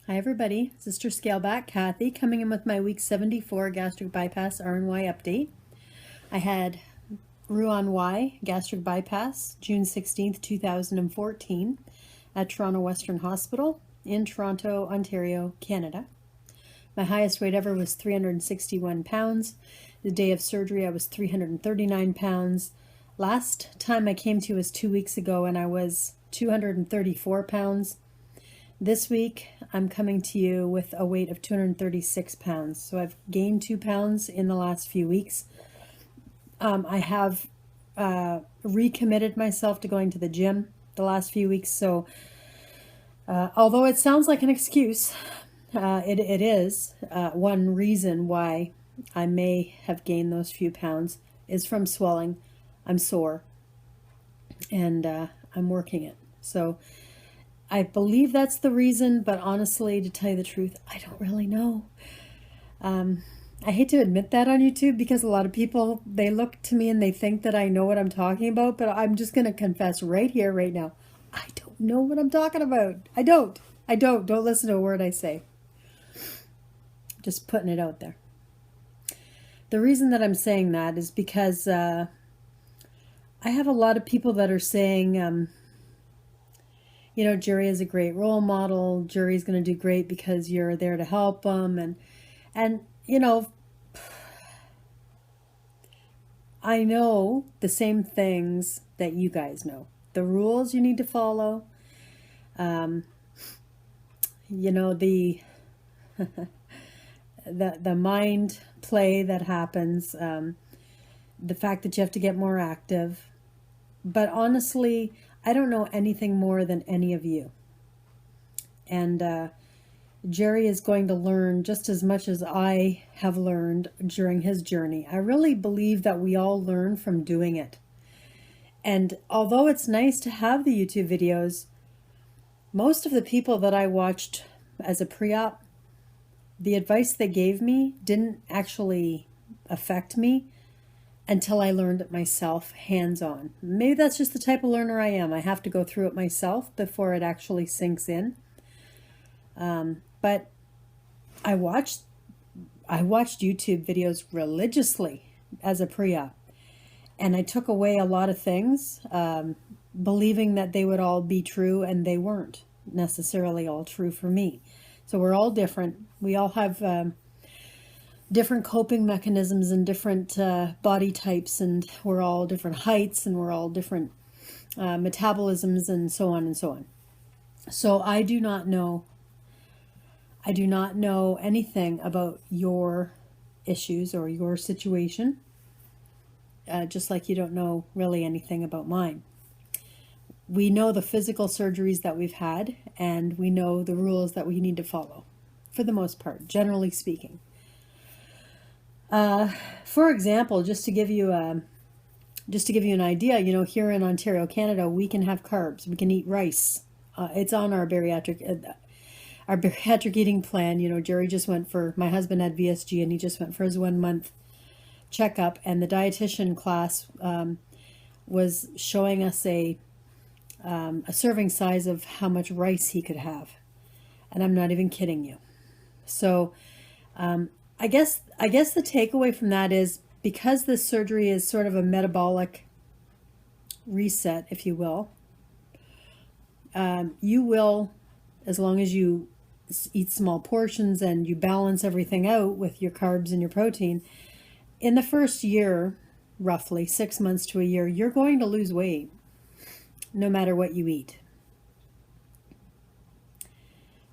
Hi everybody, Sister Scaleback Kathy coming in with my week 74 gastric bypass RNY update. I had RNY gastric bypass June 16th, 2014 at Toronto Western Hospital in Toronto, Ontario, Canada. My highest weight ever was 361 pounds. The day of surgery I was 339 pounds. Last time I came to was 2 weeks ago and I was 234 pounds. This week, I'm coming to you with a weight of 236 pounds. So I've gained 2 pounds in the last few weeks. I have recommitted myself to going to the gym the last few weeks. So although it sounds like an excuse, it is. One reason why I may have gained those few pounds is from swelling. I'm sore and I'm working it. So I believe that's the reason, but honestly, to tell you the truth, I don't really know. I hate to admit that on YouTube because a lot of people, they look to me and they think that I know what I'm talking about, but I'm just going to confess right here, right now. I don't know what I'm talking about. I don't. Don't listen to a word I say. Just putting it out there. The reason that I'm saying that is because I have a lot of people that are saying, Jerry is a great role model. Jerry's going to do great because you're there to help them. And I know the same things that you guys know. The rules you need to follow. The the mind play that happens. The fact that you have to get more active. But honestly, I don't know anything more than any of you. And Jerry is going to learn just as much as I have learned during his journey. I really believe that we all learn from doing it. And although it's nice to have the YouTube videos, most of the people that I watched as a pre-op, the advice they gave me didn't actually affect me until I learned it myself, hands-on. Maybe that's just the type of learner I am. I have to go through it myself before it actually sinks in. But I watched YouTube videos religiously as a pre-op, and I took away a lot of things, believing that they would all be true, and they weren't necessarily all true for me. So we're all different. We all have different coping mechanisms and different body types, and we're all different heights, and we're all different metabolisms, and so on and so on. So I do not know anything about your issues or your situation, just like you don't know really anything about mine. We know the physical surgeries that we've had, and we know the rules that we need to follow, for the most part, generally speaking. For example, just to give you an idea, here in Ontario, Canada, we can have carbs. We can eat rice. It's on our bariatric eating plan. Jerry just went my husband had VSG, and he just went for his 1 month checkup, and the dietitian class was showing us a serving size of how much rice he could have, and I'm not even kidding you. So I guess the takeaway from that is, because this surgery is sort of a metabolic reset, if you will, you will, as long as you eat small portions and you balance everything out with your carbs and your protein, in the first year, roughly 6 months to a year, you're going to lose weight no matter what you eat.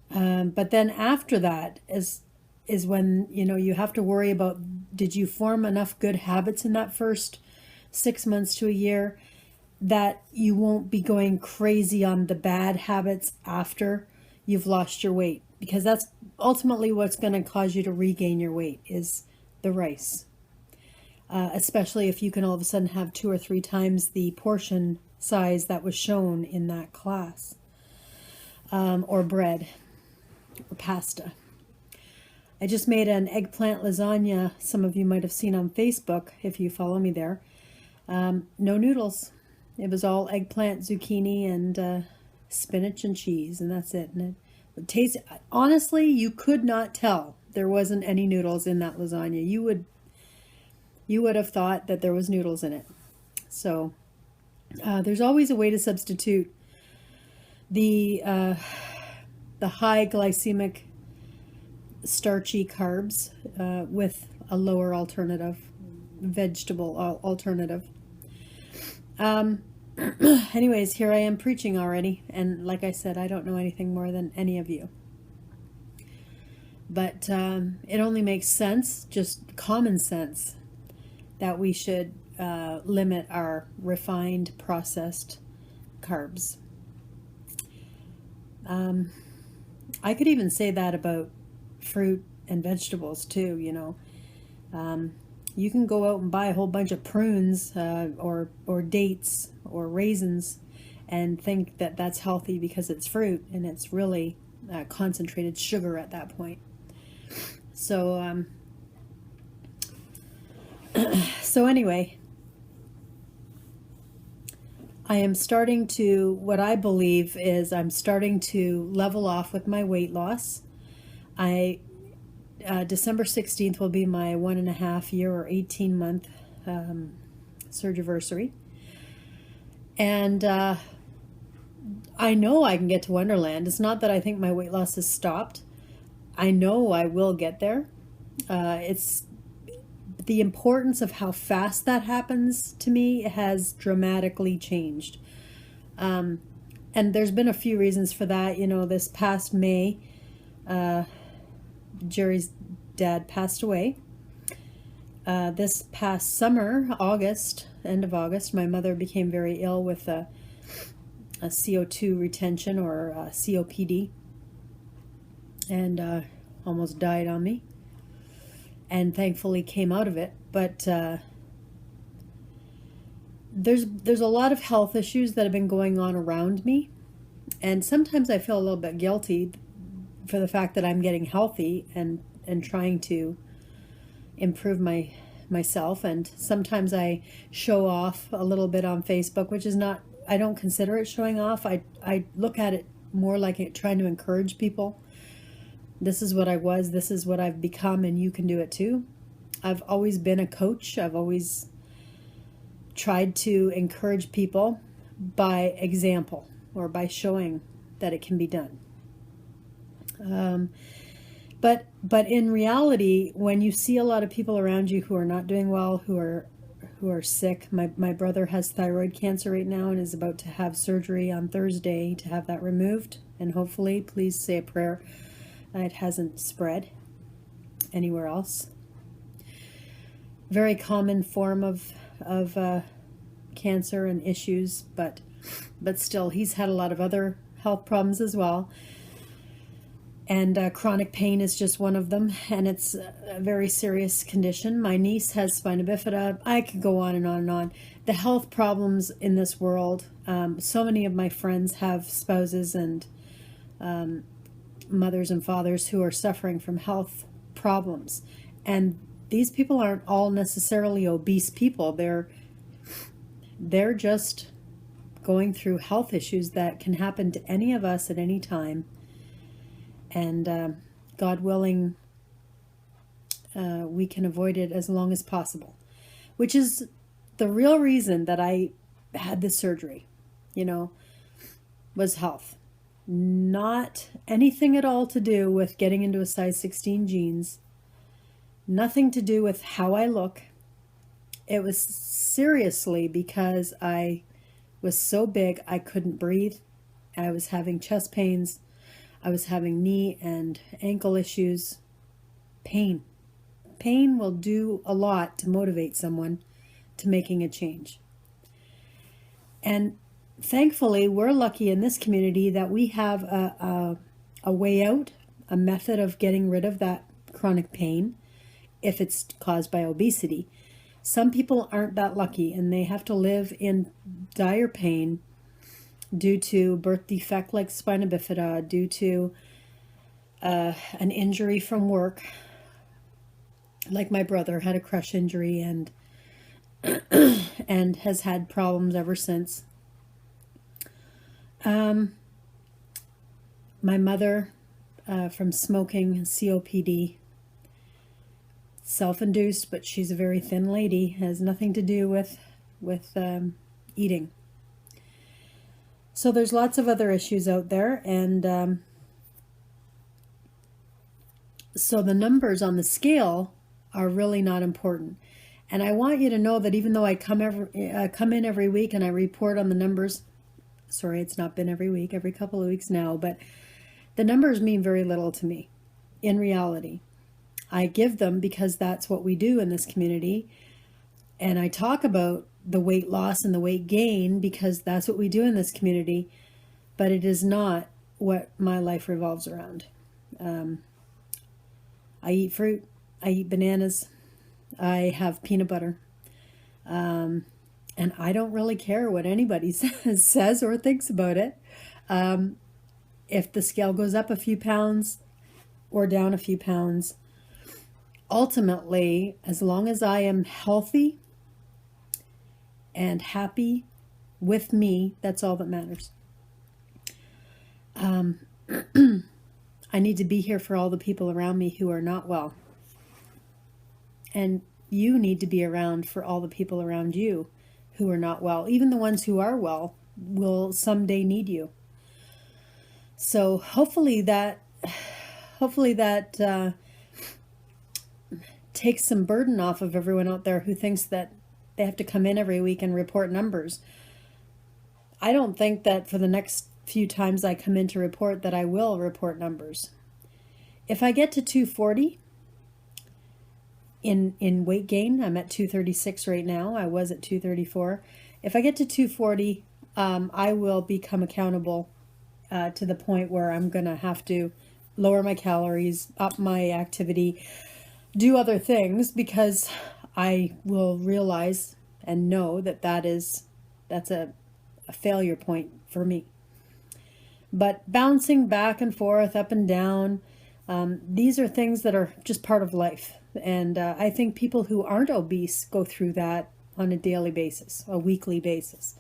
But then after that is when you have to worry about, did you form enough good habits in that first 6 months to a year that you won't be going crazy on the bad habits after you've lost your weight, because that's ultimately what's going to cause you to regain your weight, is the rice. Especially if you can all of a sudden have 2 or 3 times the portion size that was shown in that class, or bread or pasta. I just made an eggplant lasagna. Some of you might have seen on Facebook if you follow me there. No noodles. It was all eggplant, zucchini, and spinach and cheese, and that's it. And Taste, honestly, you could not tell there wasn't any noodles in that lasagna. You would have thought that there was noodles in it. So there's always a way to substitute the high glycemic starchy carbs with a lower alternative, vegetable alternative. Anyways, here I am preaching already, and like I said, I don't know anything more than any of you. But it only makes sense, just common sense, that we should limit our refined, processed carbs. I could even say that about fruit and vegetables too, you know. You can go out and buy a whole bunch of prunes or dates or raisins and think that that's healthy because it's fruit, and it's really concentrated sugar at that point. So so anyway, I am starting to, what I believe is I'm starting to level off with my weight loss. December 16th will be my 1.5 year or 18-month surgiversary. And I know I can get to Wonderland. It's not that I think my weight loss has stopped. I know I will get there. It's the importance of how fast that happens to me has dramatically changed. And there's been a few reasons for that. You know, this past May, Jerry's dad passed away. This past summer, August, end of August, my mother became very ill with a CO2 retention or COPD, and almost died on me, and thankfully came out of it. But there's a lot of health issues that have been going on around me, and sometimes I feel a little bit guilty for the fact that I'm getting healthy and trying to improve myself. And sometimes I show off a little bit on Facebook, which is not, I don't consider it showing off. I look at it more like trying to encourage people. This is what I was, this is what I've become, and you can do it too. I've always been a coach. I've always tried to encourage people by example or by showing that it can be done. But in reality, when you see a lot of people around you who are not doing well, who are sick, my brother has thyroid cancer right now and is about to have surgery on Thursday to have that removed, and hopefully, please say a prayer, it hasn't spread anywhere else. Very common form of cancer and issues, but still, he's had a lot of other health problems as well. And chronic pain is just one of them, and it's a very serious condition. My niece has spina bifida. I could go on and on and on. The health problems in this world, so many of my friends have spouses and mothers and fathers who are suffering from health problems. And these people aren't all necessarily obese people. They're just going through health issues that can happen to any of us at any time. And God willing, we can avoid it as long as possible, which is the real reason that I had this surgery, you know, was health. Not anything at all to do with getting into a size 16 jeans, nothing to do with how I look. It was seriously because I was so big I couldn't breathe. I was having chest pains. I was having knee and ankle issues. Pain. Pain will do a lot to motivate someone to making a change. And thankfully, we're lucky in this community that we have a way out, a method of getting rid of that chronic pain if it's caused by obesity. Some people aren't that lucky, and they have to live in dire pain due to birth defect like spina bifida, due to an injury from work, like my brother had a crush injury and and has had problems ever since. My mother from smoking, COPD. Self-induced, but she's a very thin lady. Has nothing to do with eating. So there's lots of other issues out there, and so the numbers on the scale are really not important. And I want you to know that even though I come in every week and I report on the numbers, sorry, it's not been every week, every couple of weeks now, but the numbers mean very little to me in reality. I give them because that's what we do in this community. And I talk about the weight loss and the weight gain because that's what we do in this community. But it is not what my life revolves around. I eat fruit. I eat bananas. I have peanut butter. And I don't really care what anybody says or thinks about it. If the scale goes up a few pounds or down a few pounds, ultimately, as long as I am healthy and happy with me, that's all that matters. I need to be here for all the people around me who are not well. And you need to be around for all the people around you who are not well. Even the ones who are well will someday need you. So hopefully that takes some burden off of everyone out there who thinks that they have to come in every week and report numbers. I don't think that for the next few times I come in to report that I will report numbers. If I get to 240 in weight gain, I'm at 236 right now. I was at 234. If I get to 240, I will become accountable to the point where I'm going to have to lower my calories, up my activity, do other things, because I will realize and know that that's a failure point for me. But bouncing back and forth, up and down, these are things that are just part of life. And I think people who aren't obese go through that on a daily basis, a weekly basis.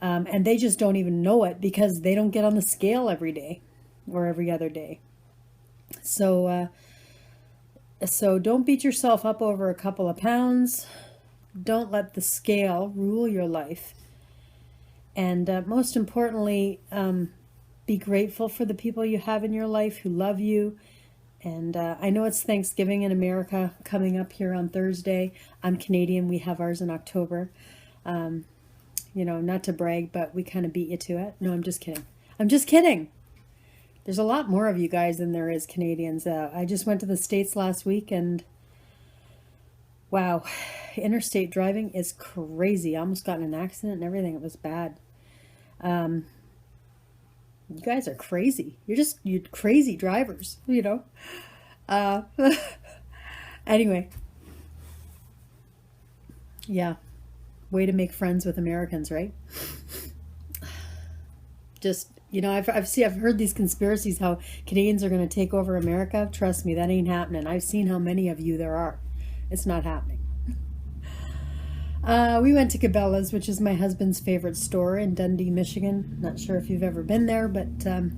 And they just don't even know it because they don't get on the scale every day or every other day. So don't beat yourself up over a couple of pounds. Don't let the scale rule your life. And most importantly, be grateful for the people you have in your life who love you. And I know it's Thanksgiving in America coming up here on Thursday. I'm Canadian. We have ours in October. Not to brag, but we kind of beat you to it. No, I'm just kidding. I'm just kidding. There's a lot more of you guys than there is Canadians. I just went to the States last week, and wow, interstate driving is crazy. I almost got in an accident and everything. It was bad. You guys are crazy. You're crazy drivers, Anyway. Yeah. Way to make friends with Americans, right? Just, I've heard these conspiracies how Canadians are going to take over America. Trust me, that ain't happening. I've seen how many of you there are. It's not happening. We went to Cabela's, which is my husband's favorite store in Dundee, Michigan. Not sure if you've ever been there, but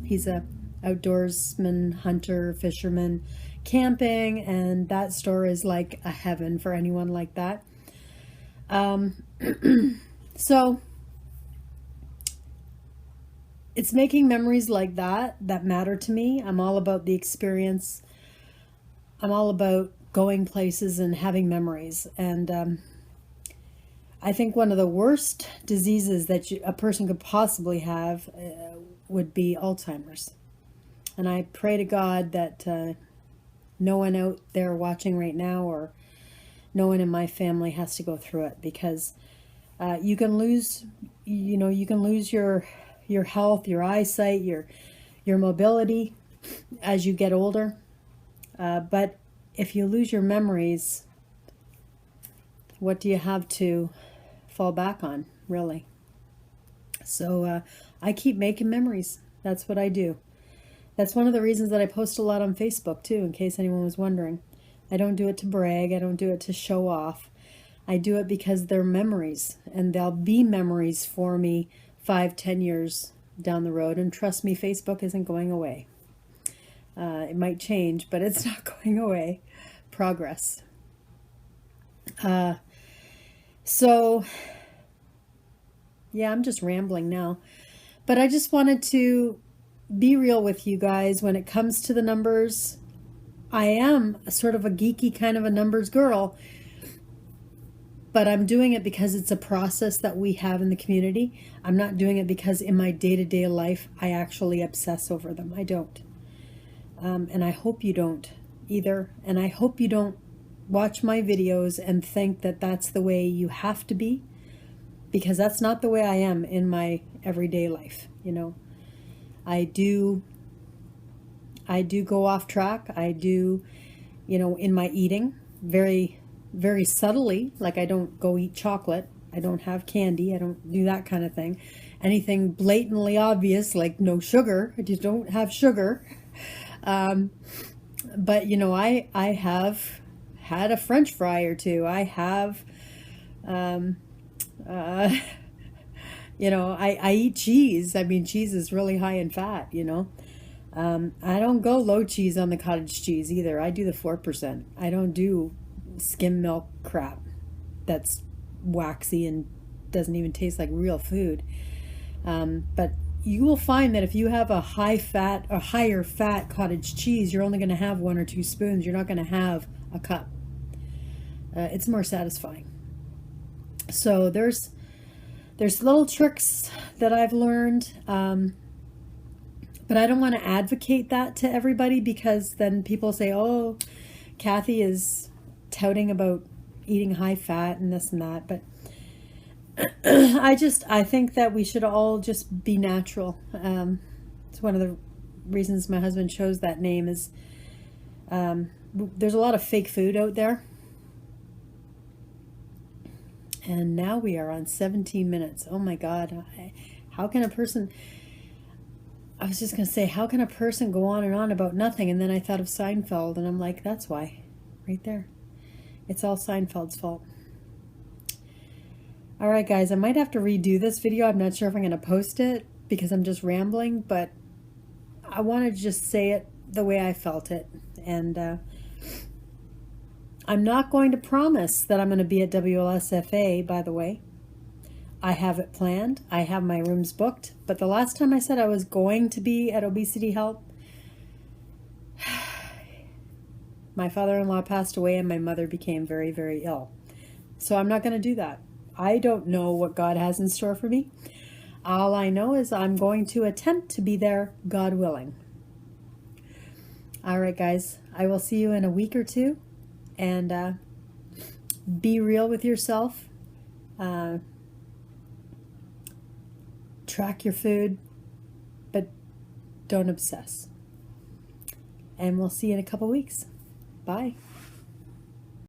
he's a outdoorsman, hunter, fisherman, camping, and that store is like a heaven for anyone like that. So it's making memories like that matter to me. I'm all about the experience. I'm all about going places and having memories. And I think one of the worst diseases that a person could possibly have would be Alzheimer's. And I pray to God that no one out there watching right now, or no one in my family, has to go through it, because you can lose your health, your eyesight, your mobility as you get older. But if you lose your memories, what do you have to fall back on, really? So I keep making memories. That's what I do. That's one of the reasons that I post a lot on Facebook too, in case anyone was wondering. I don't do it to brag. I don't do it to show off. I do it because they're memories, and they'll be memories for me 5-10 years down the road. And trust me, Facebook isn't going away. It might change, but it's not going away. Progress. So, yeah, I'm just rambling now. But I just wanted to be real with you guys when it comes to the numbers. I am sort of a geeky kind of a numbers girl, but I'm doing it because it's a process that we have in the community. I'm not doing it because in my day-to-day life I actually obsess over them. I don't. And I hope you don't either. And I hope you don't watch my videos and think that that's the way you have to be, because that's not the way I am in my everyday life. I do go off track. I do, in my eating, very, very subtly. Like, I don't go eat chocolate. I don't have candy. I don't do that kind of thing. Anything blatantly obvious, like no sugar. I just don't have sugar. But I have had a French fry or two. I have, I eat cheese. I mean, cheese is really high in fat. I don't go low cheese on the cottage cheese either. I do the 4%. I don't do skim milk crap that's waxy and doesn't even taste like real food. But you will find that if you have a high fat or higher fat cottage cheese, you're only going to have 1 or 2 spoons. You're not going to have a cup. It's more satisfying. So there's little tricks that I've learned, but I don't want to advocate that to everybody, because then people say, oh, Kathy is touting about eating high fat and this and that. But I think that we should all just be natural. It's one of the reasons my husband chose that name is there's a lot of fake food out there. And now we are on 17 minutes. Oh my God. How can a person... I was just going to say, how can a person go on and on about nothing? And then I thought of Seinfeld, and I'm like, that's why. Right there. It's all Seinfeld's fault. All right, guys, I might have to redo this video. I'm not sure if I'm going to post it because I'm just rambling, but I want to just say it the way I felt it. And I'm not going to promise that I'm going to be at WLSFA, by the way. I have it planned. I have my rooms booked. But the last time I said I was going to be at Obesity Help, my father-in-law passed away and my mother became very, very ill. So I'm not going to do that. I don't know what God has in store for me. All I know is I'm going to attempt to be there, God willing. All right, guys. I will see you in a week or two. And be real with yourself. Track your food, but don't obsess. And we'll see you in a couple weeks. Bye.